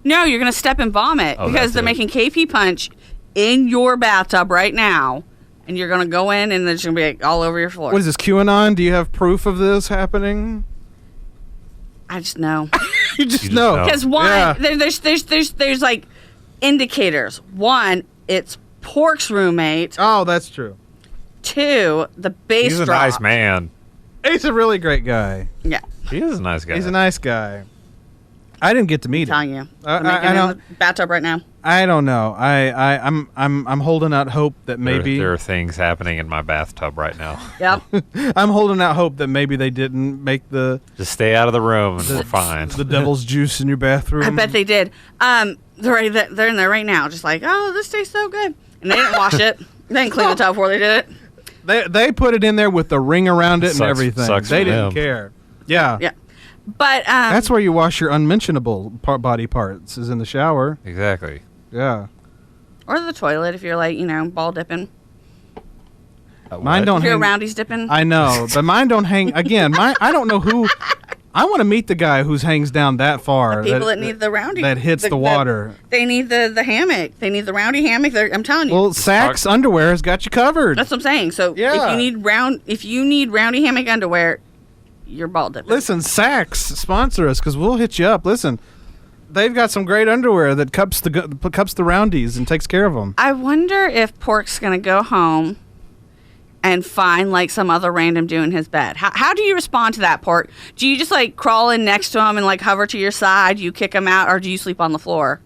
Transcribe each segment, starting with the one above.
No, you're going to step and vomit because they're making KP punch in your bathtub right now. And you're going to go in and it's going to be like, all over your floor. What is this, QAnon? Do you have proof of this happening? I just know. you just know. Because there's like indicators. One, it's P.O.R.C's roommate. Oh, that's true. 2, the bass He's a dropped. nice man. He's a really great guy. Yeah. He is a nice guy. He's a nice guy. I didn't get to meet him. I'm telling you. I I'm in the bathtub right now. I don't know. I'm holding out hope that maybe there are things happening in my bathtub right now. Yep. I'm holding out hope that maybe they didn't make the Just stay out of the room and we're fine. the devil's juice in your bathroom. I bet they did. They're in there right now, just like, oh, this tastes so good. And they didn't wash it. They didn't clean the tub before they did it. They put it in there with the ring around it and everything. They didn't care. Yeah. Yeah. But that's where you wash your unmentionable body parts, is in the shower. Exactly. Yeah. or the toilet if you're like, ball dipping. Mine don't If you're hang. roundies dipping. I know, but mine don't hang. Again, I don't know who. I want to meet the guy who hangs down that far. The people that need the roundy. That hits the water. They need the hammock. They need the roundy hammock. I'm telling you. Well, Saks underwear has got you covered. That's what I'm saying. So Yeah. if you need roundy hammock underwear, you're ball dipping. Listen, Saks, sponsor us because we'll hit you up. Listen, they've got some great underwear that cups the roundies and takes care of them. I wonder if P.O.R.C's gonna go home and find like some other random dude in his bed. How do you respond to that, P.O.R.C? Do you just like crawl in next to him and like hover to your side? You kick him out, or do you sleep on the floor?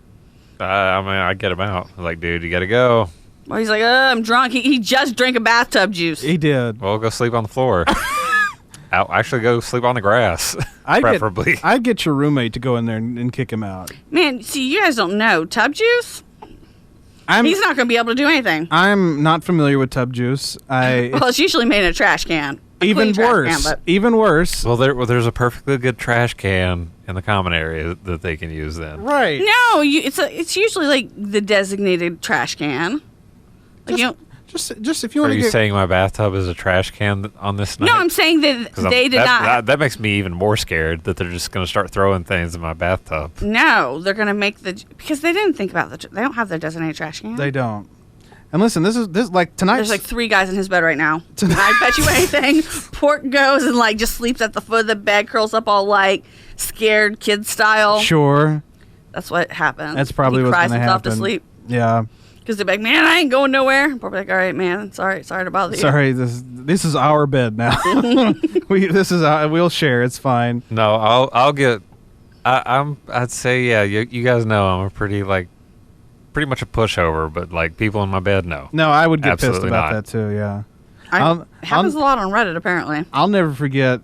I get him out. I'm like, dude, you gotta go. Well, he's like, I'm drunk. He just drank a bathtub juice. He did. Well, go sleep on the floor. I'll actually go sleep on the grass, preferably. I'd get your roommate to go in there and kick him out. Man, see, you guys don't know tub juice. He's not going to be able to do anything. I'm not familiar with tub juice. Well, it's usually made in a trash can. Even worse. Even worse. Well, there's a perfectly good trash can in the common area that they can use then. Right. No, it's usually like the designated trash can. Like Just if you want Are to you get... saying my bathtub is a trash can on this night? No, I'm saying that they did not. That makes me even more scared that they're just going to start throwing things in my bathtub. No, they're going to make because they didn't think about they don't have their designated trash can. They don't. And listen, this like tonight. There's like 3 guys in his bed right now. And I bet you anything, P.O.R.C goes and like just sleeps at the foot of the bed, curls up all like scared kid style. Sure. That's what happens. That's probably he what's cries going to himself happen. to sleep. Yeah. Because they're like, man, I ain't going nowhere. P.O.R.C like, all right, man. Sorry to bother you. Sorry, this is our bed now. We'll share. It's fine. No, I'll get. I'd say yeah. You guys know I'm a pretty much a pushover, but like people in my bed, no. No, I would get Absolutely pissed about not. that too. Yeah. It happens a lot on Reddit, apparently. I'll never forget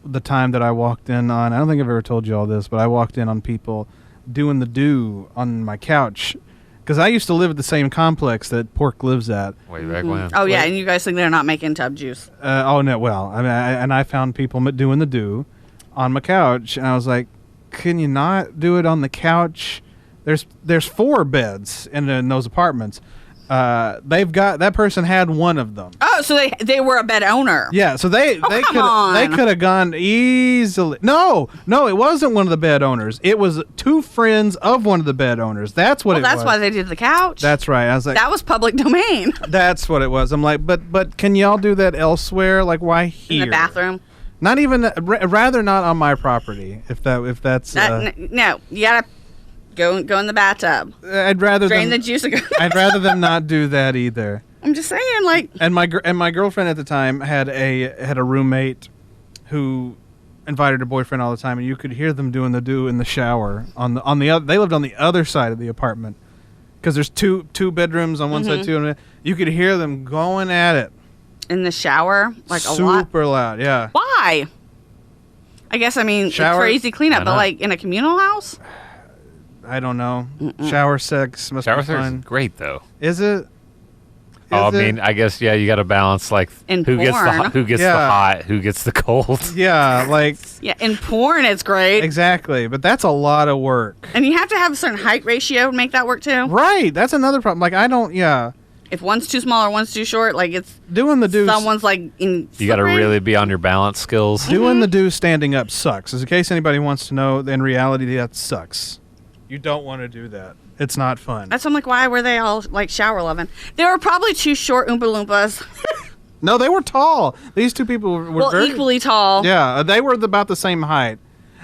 the time that I walked in on. I don't think I've ever told you all this, but I walked in on people doing the do on my couch. Because I used to live at the same complex that P.O.R.C lives at. Way back when. Oh, yeah, and you guys think they're not making tub juice. Oh, no, well, I mean, I found people doing the do on my couch, and I was like, can you not do it on the couch? There's 4 beds in those apartments. That person had one of them. Oh, so they were a bed owner. Yeah, so they could have gone easily. No, it wasn't one of the bed owners. It was 2 friends of one of the bed owners. That's what it was. That's why they did the couch. That's right. I was like, that was public domain. That's what it was. I'm like, but can y'all do that elsewhere? Like, why here? In the bathroom. Not even. Rather not on my property. If that's. No, you gotta go in the bathtub. I'd rather drain the juice. I'd rather them not do that either. I'm just saying, like. And my girlfriend at the time had a roommate who invited her boyfriend all the time, and you could hear them doing the do in the shower on the other. They lived on the other side of the apartment because there's two bedrooms on one side, two. You could hear them going at it in the shower, like a lot. Super loud, yeah. Why? I guess it's for easy cleanup, but like in a communal house. I don't know. Shower sex must be fun. Shower sex is great though. Is it? I mean, I guess yeah. You got to balance like in who porn. gets the hot, who gets the cold. Yeah, like in porn it's great. Exactly, but that's a lot of work. And you have to have a certain height ratio to make that work too. Right, that's another problem. Like I don't. Yeah. If one's too small or one's too short, like it's doing the do. Someone's like in. You got to really be on your balance skills. Doing the do standing up sucks. As in case anybody wants to know, in reality that sucks. You don't want to do that. It's not fun. That's I'm like, why were they all like shower loving? They were probably two short Oompa Loompas. No, they were tall. These two people were very, equally tall. Yeah, they were about the same height.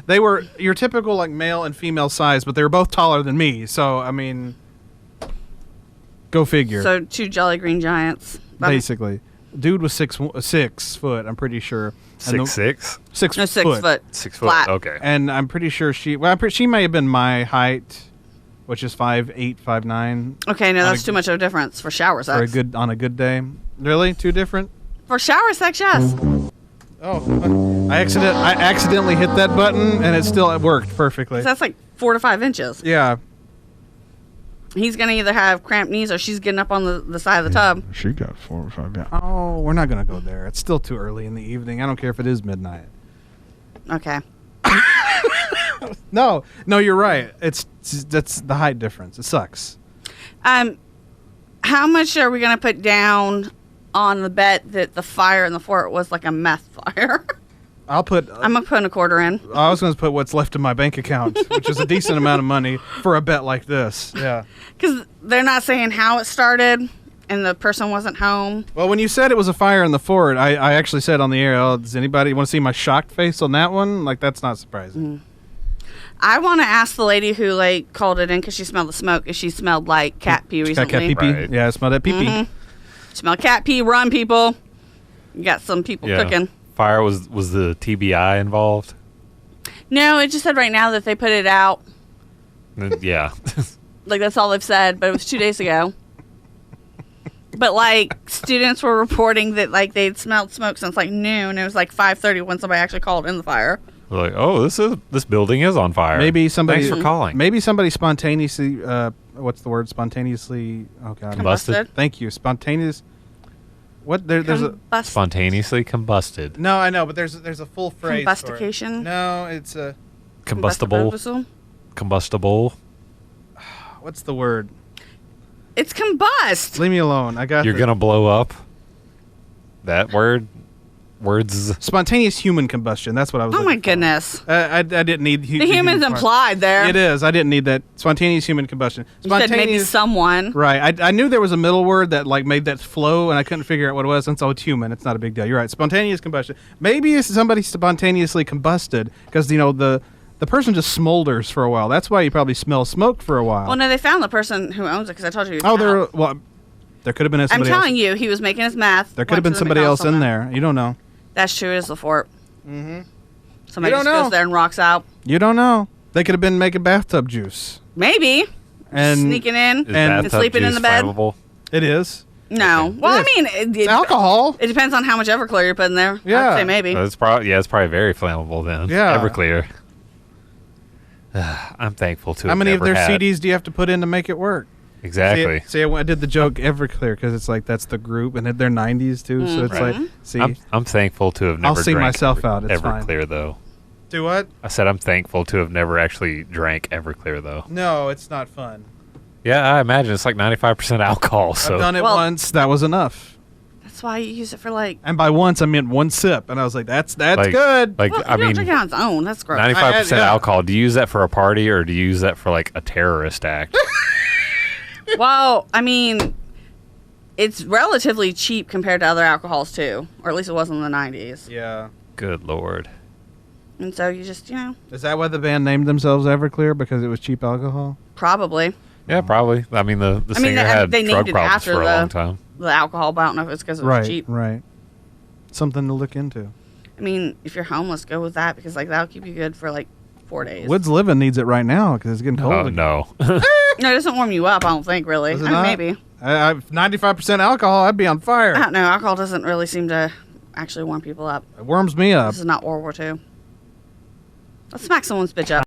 They were your typical like male and female size, but they were both taller than me. So I mean, go figure. So two Jolly Green Giants. Basically, dude was 6 foot. I'm pretty sure. And 6'6"? 6 No, 6 foot. 6 foot. Flat. Okay. And I'm pretty sure she may have been my height, which is 5'8", 5'9". Okay, no, that's too much of a difference for shower sex. On a good day. Really? Too different? For shower sex, yes. Oh, I accidentally hit that button, and it worked perfectly. That's like 4 to 5 inches. Yeah. He's going to either have cramped knees or she's getting up on the side of the tub. She got 4 or 5. Yeah. Oh, we're not going to go there. It's still too early in the evening. I don't care if it is midnight. Okay. No, you're right. That's the height difference. It sucks. How much are we going to put down on the bet that the fire in the fort was like a meth fire? I'm going to put a quarter in. I was going to put what's left in my bank account, which is a decent amount of money for a bet like this. Yeah. Because they're not saying how it started and the person wasn't home. Well, when you said it was a fire in the fort, I actually said on the air, oh, does anybody want to see my shocked face on that one? Like, that's not surprising. I want to ask the lady who like called it in because she smelled the smoke if she smelled like cat pee recently. Cat pee-pee? Right. Yeah, I smelled that pee-pee. Mm-hmm. Smell cat pee, run, people. You got some people cooking. Fire was the TBI involved? No, it just said right now that they put it out. Yeah. Like, that's all they've said, but it was 2 days ago. But, like, students were reporting that, like, they'd smelled smoke since, like, noon. It was, like, 5:30 when somebody actually called in the fire. Like, oh, this building is on fire. Maybe somebody... Thanks for calling. Maybe somebody spontaneously... what's the word? Spontaneously... Oh, God. Combusted? Thank you. Spontaneous... What? There's a... Spontaneously combusted. No, I know, but there's a full phrase for it. Combustication? No, it's a... Combustible. Combustible. What's the word? It's combust. Leave me alone. I got You're going to blow up? That word? Words? Spontaneous human combustion. That's what I was Oh, my looking for. goodness. I didn't need... The human's implied there. It is. I didn't need that. Spontaneous human combustion. You said maybe someone. Right. I knew there was a middle word that like made that flow, and I couldn't figure out what it was. Since it's human, it's not a big deal. You're right. Spontaneous combustion. Maybe it's somebody spontaneously combusted because the person just smolders for a while. That's why you probably smell smoke for a while. Well, no, they found the person who owns it because I told you. There could have been somebody else. I'm telling you, he was making his meth. There could have been somebody else in there. You don't know. That's true. It's the fort. Mm-hmm. Somebody just goes there and rocks out. You don't know. They could have been making bathtub juice. Maybe. And sneaking in Is and bathtub sleeping in juice the bed. flammable? It is. No. Okay. Well, It I mean, It's alcohol. It depends on how much Everclear you put in there. Yeah. I'd say maybe. It's probably very flammable then. Yeah. Everclear. I'm thankful to How have many of never their had. CDs do you have to put in to make it work? Exactly. See, I did the joke Everclear because it's like that's the group, and they're 90s too. So it's Right. like, see, I'm thankful to have never I'll see drank myself out. It's fine. Everclear, though. do what? I said I'm thankful to have never actually drank Everclear, though. No, it's not fun. Yeah, I imagine it's like 95% alcohol. So I've done it once. That was enough. That's why you use it for like. And by once, I meant one sip, and I was like, "That's Like- good." Like, Well, I you don't mean, drink it on its own. That's gross. 95% yeah. alcohol. Do you use that for a party or do you use that for like a terrorist act? Well, I mean, it's relatively cheap compared to other alcohols too, or at least it was in the 90s. Yeah. Good Lord. And so you just, Is that why the band named themselves Everclear, because it was cheap alcohol? probably Yeah, probably. I mean, the singer had they drug named it problems after for a long time. the alcohol, but I don't know if it's because it was Right. cheap. Right. Something to look into. I mean, if you're homeless, go with that because like that'll keep you good for like 4 days. Woods Living needs it right now because it's getting cold. Oh, again. no. No, it doesn't warm you up. I don't think really. Does it I mean, not? maybe. 95% alcohol, I'd be on fire. I don't know. Alcohol doesn't really seem to actually warm people up. It warms me up. This is not World War II. Let's smack someone's bitch up.